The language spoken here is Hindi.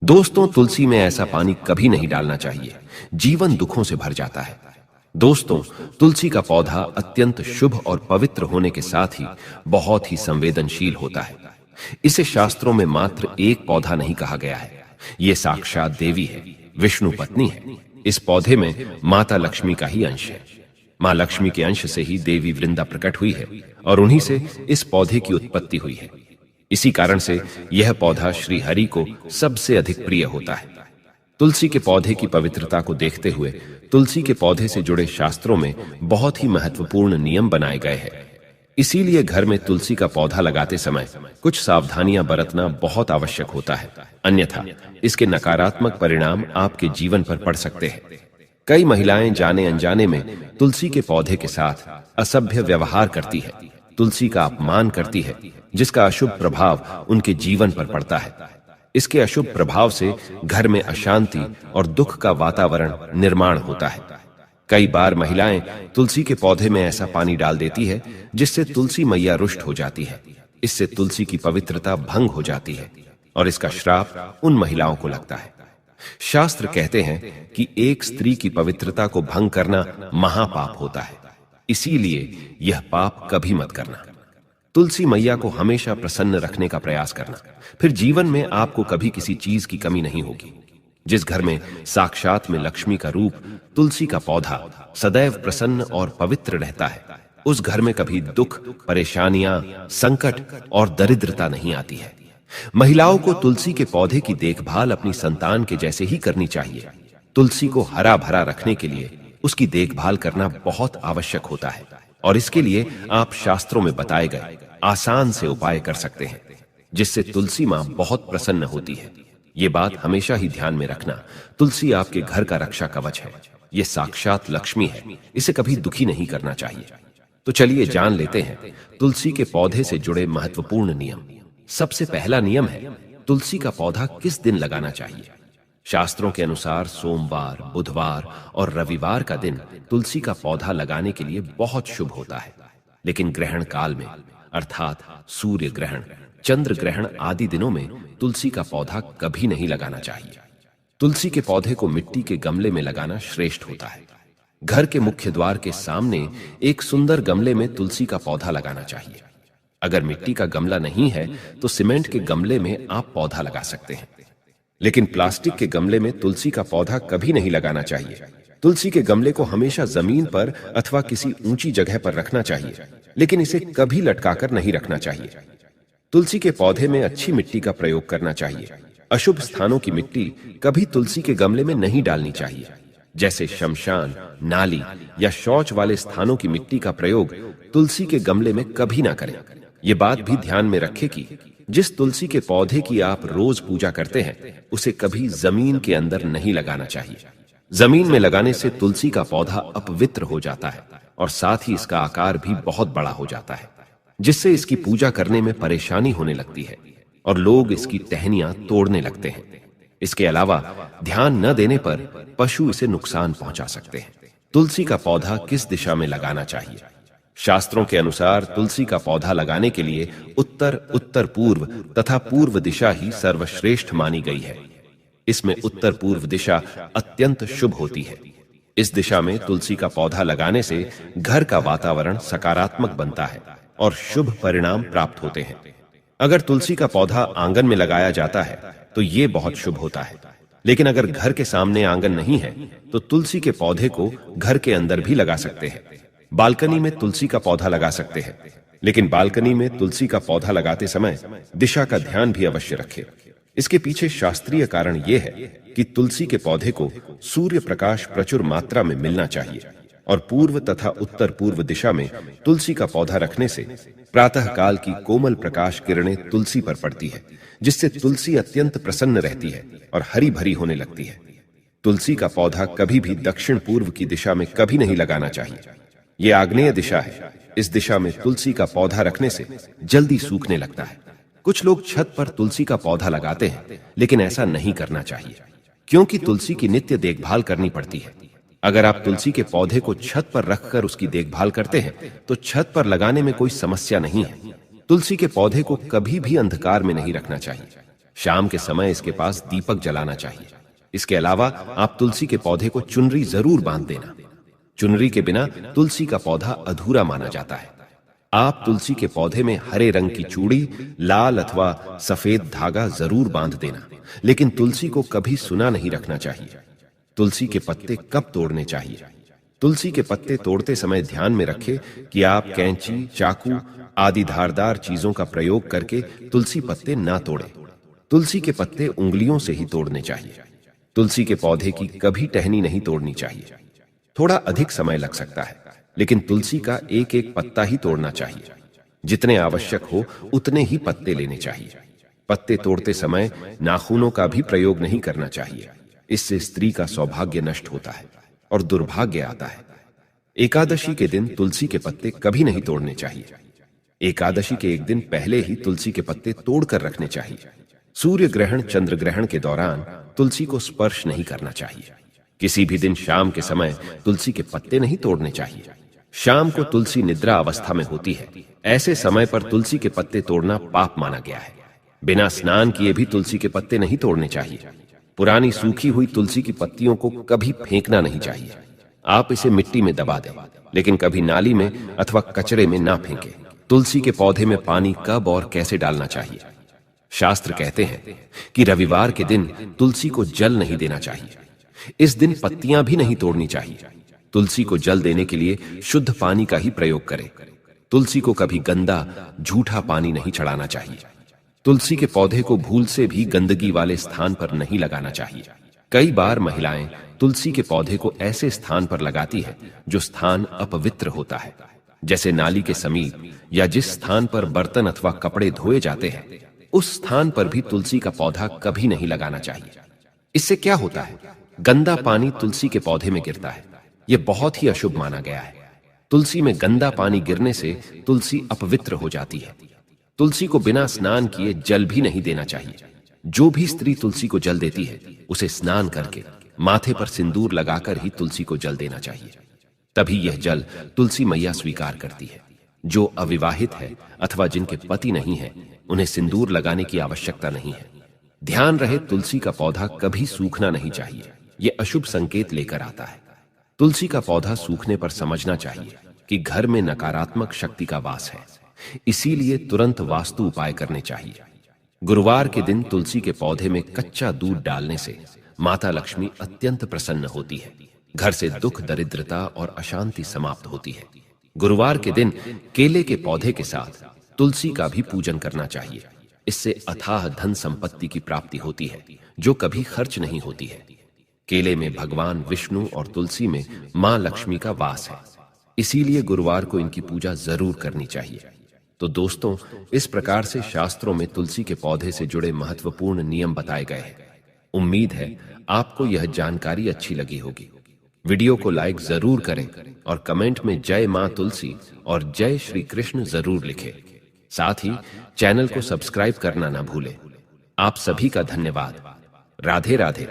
दोस्तों, तुलसी में ऐसा पानी कभी नहीं डालना चाहिए। जीवन दुखों से भर जाता है। दोस्तों, तुलसी का पौधा अत्यंत शुभ और पवित्र होने के साथ ही बहुत ही संवेदनशील होता है। इसे शास्त्रों में मात्र एक पौधा नहीं कहा गया है। ये साक्षात देवी है, विष्णु पत्नी है। इस पौधे में माता लक्ष्मी का ही अंश है। मां लक्ष्मी के अंश से ही देवी वृंदा प्रकट हुई है और उन्हीं से इस पौधे की उत्पत्ति हुई है। इसी कारण से यह पौधा श्री हरि को सबसे अधिक प्रिय होता है। तुलसी के पौधे की पवित्रता को देखते हुए तुलसी के पौधे से जुड़े शास्त्रों में बहुत ही महत्वपूर्ण नियम बनाए गए हैं। इसीलिए घर में तुलसी का पौधा लगाते समय कुछ सावधानियां बरतना बहुत आवश्यक होता है, अन्यथा इसके नकारात्मक परिणाम आपके जीवन पर पड़ सकते हैं। कई महिलाएं जाने अनजाने में तुलसी के पौधे के साथ असभ्य व्यवहार करती है, तुलसी का अपमान करती है, जिसका अशुभ प्रभाव उनके जीवन पर पड़ता है। इसके अशुभ प्रभाव से घर में अशांति और दुख का वातावरण निर्माण होता है। कई बार महिलाएं तुलसी के पौधे में ऐसा पानी डाल देती है जिससे तुलसी मैया रुष्ट हो जाती है। इससे तुलसी की पवित्रता भंग हो जाती है और इसका श्राप उन महिलाओं को लगता है। शास्त्र कहते हैं कि एक स्त्री की पवित्रता को भंग करना महापाप होता है, इसीलिए यह पाप कभी मत करना। तुलसी मैया को हमेशा प्रसन्न रखने का प्रयास करना, फिर जीवन में आपको कभी किसी चीज की कमी नहीं होगी। जिस घर में साक्षात में लक्ष्मी का रूप तुलसी का पौधा सदैव प्रसन्न और पवित्र रहता है, उस घर में कभी दुख, परेशानियां, संकट और दरिद्रता नहीं आती है। महिलाओं को तुलसी के पौधे की देखभाल अपनी संतान के जैसे ही करनी चाहिए। तुलसी को हरा भरा रखने के लिए उसकी देखभाल करना बहुत आवश्यक होता है और इसके लिए आप शास्त्रों में बताए गए आसान से उपाय कर सकते हैं, जिससे तुलसी मां बहुत प्रसन्न होती है। ये बात हमेशा ही ध्यान में रखना, तुलसी आपके घर का रक्षा कवच है। ये साक्षात लक्ष्मी है, इसे कभी दुखी नहीं करना चाहिए। तो चलिए जान लेते हैं तुलसी के पौधे से जुड़े महत्वपूर्ण नियम। सबसे पहला नियम है तुलसी का पौधा किस दिन लगाना चाहिए। शास्त्रों के अनुसार सोमवार, बुधवार और रविवार का दिन तुलसी का पौधा लगाने के लिए बहुत शुभ होता है। लेकिन ग्रहण काल में, अर्थात सूर्य ग्रहण, चंद्र ग्रहण आदि दिनों में तुलसी का पौधा कभी नहीं लगाना चाहिए। तुलसी के पौधे को मिट्टी के गमले में लगाना श्रेष्ठ होता है। घर के मुख्य द्वार के सामने एक सुंदर गमले में तुलसी का पौधा लगाना चाहिए। अगर मिट्टी का गमला नहीं है तो सीमेंट के गमले में आप पौधा लगा सकते हैं, लेकिन प्लास्टिक के गमले में तुलसी का पौधा कभी नहीं लगाना चाहिए। तुलसी के गमले को हमेशा जमीन पर अथवा किसी ऊंची जगह पर रखना चाहिए, लेकिन इसे कभी लटकाकर नहीं रखना चाहिए। तुलसी के पौधे में अच्छी मिट्टी का प्रयोग करना चाहिए। अशुभ स्थानों की मिट्टी कभी तुलसी के गमले में नहीं डालनी चाहिए, जैसे शमशान, नाली या शौच वाले स्थानों की मिट्टी का प्रयोग तुलसी के गमले में कभी ना करें। ये बात भी ध्यान में रखें कि जिस तुलसी के पौधे की आप रोज पूजा करते हैं, उसे कभी जमीन के अंदर नहीं लगाना चाहिए। जमीन में लगाने से तुलसी का पौधा अपवित्र हो जाता है और साथ ही इसका आकार भी बहुत बड़ा हो जाता है, जिससे इसकी पूजा करने में परेशानी होने लगती है और लोग इसकी टहनियां तोड़ने लगते हैं। इसके अलावा ध्यान न देने पर पशु इसे नुकसान पहुंचा सकते हैं। तुलसी का पौधा किस दिशा में लगाना चाहिए। शास्त्रों के अनुसार तुलसी का पौधा लगाने के लिए उत्तर, उत्तर पूर्व तथा पूर्व दिशा ही सर्वश्रेष्ठ मानी गई है। इसमें उत्तर पूर्व दिशा अत्यंत शुभ होती है। इस दिशा में तुलसी का पौधा लगाने से घर का वातावरण सकारात्मक बनता है और शुभ परिणाम प्राप्त होते हैं। अगर तुलसी का पौधा आंगन में लगाया जाता है तो ये बहुत शुभ होता है, लेकिन अगर घर के सामने आंगन नहीं है तो तुलसी के पौधे को घर के अंदर भी लगा सकते हैं। बालकनी में तुलसी का पौधा लगा सकते हैं, लेकिन बालकनी में तुलसी का पौधा लगाते समय दिशा का ध्यान भी अवश्य रखें। इसके पीछे शास्त्रीय कारण यह है कि तुलसी के पौधे को सूर्य प्रकाश प्रचुर मात्रा में मिलना चाहिए और पूर्व तथा उत्तर पूर्व दिशा में तुलसी का पौधा रखने से प्रातः काल की कोमल प्रकाश किरणें तुलसी पर पड़ती है, जिससे तुलसी अत्यंत प्रसन्न रहती है और हरी भरी होने लगती है। तुलसी का पौधा कभी भी दक्षिण पूर्व की दिशा में कभी नहीं लगाना चाहिए। यह आग्नेय दिशा है। इस दिशा में तुलसी का पौधा रखने से जल्दी सूखने लगता है। कुछ लोग छत पर तुलसी का पौधा लगाते हैं, लेकिन ऐसा नहीं करना चाहिए, क्योंकि तुलसी की नित्य देखभाल करनी पड़ती है। अगर आप तुलसी के पौधे को छत पर रखकर उसकी देखभाल करते हैं तो छत पर लगाने में कोई समस्या नहीं है। तुलसी के पौधे को कभी भी अंधकार में नहीं रखना चाहिए। शाम के समय इसके पास दीपक जलाना चाहिए। इसके अलावा आप तुलसी के पौधे को चुनरी जरूर बांध देना। चुनरी के बिना तुलसी का पौधा अधूरा माना जाता है। आप तुलसी के पौधे में हरे रंग की चूड़ी, लाल अथवा सफेद धागा जरूर बांध देना, लेकिन तुलसी को कभी सुना नहीं रखना चाहिए। तुलसी के पत्ते कब तोड़ने चाहिए? तुलसी के पत्ते तोड़ते समय ध्यान में रखें कि आप कैंची, चाकू आदि धारदार चीजों का प्रयोग करके तुलसी पत्ते ना तोड़ें। तुलसी के पत्ते उंगलियों से ही तोड़ने चाहिए। तुलसी के पौधे की कभी टहनी नहीं तोड़नी चाहिए। थोड़ा अधिक समय लग सकता है, लेकिन तुलसी का एक एक पत्ता ही तोड़ना चाहिए। जितने आवश्यक हो उतने ही पत्ते लेने चाहिए। पत्ते तोड़ते समय नाखूनों का भी प्रयोग नहीं करना चाहिए। इससे स्त्री का सौभाग्य नष्ट होता है और दुर्भाग्य आता है। एकादशी के दिन तुलसी के पत्ते कभी नहीं तोड़ने चाहिए। एकादशी के एक दिन पहले ही तुलसी के पत्ते तोड़कर रखने चाहिए। सूर्य ग्रहण, चंद्र ग्रहण के दौरान तुलसी को स्पर्श नहीं करना चाहिए। किसी भी दिन शाम के समय तुलसी के पत्ते नहीं तोड़ने चाहिए। शाम को तुलसी निद्रा अवस्था में होती है। ऐसे समय पर तुलसी के पत्ते तोड़ना पाप माना गया है। बिना स्नान किए भी तुलसी के पत्ते नहीं तोड़ने चाहिए। पुरानी सूखी हुई तुलसी की पत्तियों को कभी फेंकना नहीं चाहिए। आप इसे मिट्टी में दबा दें, लेकिन कभी नाली में अथवा कचरे में ना फेंकें। तुलसी के पौधे में पानी कब और कैसे डालना चाहिए? शास्त्र कहते हैं कि रविवार के दिन तुलसी को जल नहीं देना चाहिए। इस दिन पत्तियां भी नहीं तोड़नी चाहिए। तुलसी को जल देने के लिए शुद्ध पानी का ही प्रयोग करें। तुलसी को कभी गंदा, झूठा पानी नहीं चढ़ाना चाहिए। तुलसी के पौधे को भूल से भी गंदगी वाले स्थान पर नहीं लगाना चाहिए। कई बार महिलाएं तुलसी के पौधे को ऐसे स्थान पर लगाती है जो स्थान अपवित्र होता है, जैसे नाली के समीप या जिस स्थान पर बर्तन अथवा कपड़े धोए जाते हैं, उस स्थान पर भी तुलसी का पौधा कभी नहीं लगाना चाहिए। इससे क्या होता है? गंदा पानी तुलसी के पौधे में गिरता है। यह बहुत ही अशुभ माना गया है। तुलसी में गंदा पानी गिरने से तुलसी अपवित्र हो जाती है। तुलसी को बिना स्नान किए जल भी नहीं देना चाहिए। जो भी स्त्री तुलसी को जल देती है, उसे स्नान करके माथे पर सिंदूर लगाकर ही तुलसी को जल देना चाहिए। तभी यह जल तुलसी मैया स्वीकार करती है। जो अविवाहित है अथवा जिनके पति नहीं है, उन्हें सिंदूर लगाने की आवश्यकता नहीं है। ध्यान रहे, तुलसी का पौधा कभी सूखना नहीं चाहिए। यह अशुभ संकेत लेकर आता है। तुलसी का पौधा सूखने पर समझना चाहिए कि घर में नकारात्मक शक्ति का वास है। इसीलिए तुरंत वास्तु उपाय करने चाहिए। गुरुवार के दिन तुलसी के पौधे में कच्चा दूध डालने से माता लक्ष्मी अत्यंत प्रसन्न होती है। घर से दुख, दरिद्रता और अशांति समाप्त होती है। गुरुवार के दिन केले के पौधे के साथ तुलसी का भी पूजन करना चाहिए। इससे अथाह धन संपत्ति की प्राप्ति होती है, जो कभी खर्च नहीं होती है। केले में भगवान विष्णु और तुलसी में मां लक्ष्मी का वास है। इसीलिए गुरुवार को इनकी पूजा जरूर करनी चाहिए। तो दोस्तों, इस प्रकार से शास्त्रों में तुलसी के पौधे से जुड़े महत्वपूर्ण नियम बताए गए हैं। उम्मीद है आपको यह जानकारी अच्छी लगी होगी। वीडियो को लाइक जरूर करें और कमेंट में जय मां तुलसी और जय श्री कृष्ण जरूर लिखें। साथ ही चैनल को सब्सक्राइब करना ना भूलें। आप सभी का धन्यवाद। राधे राधे।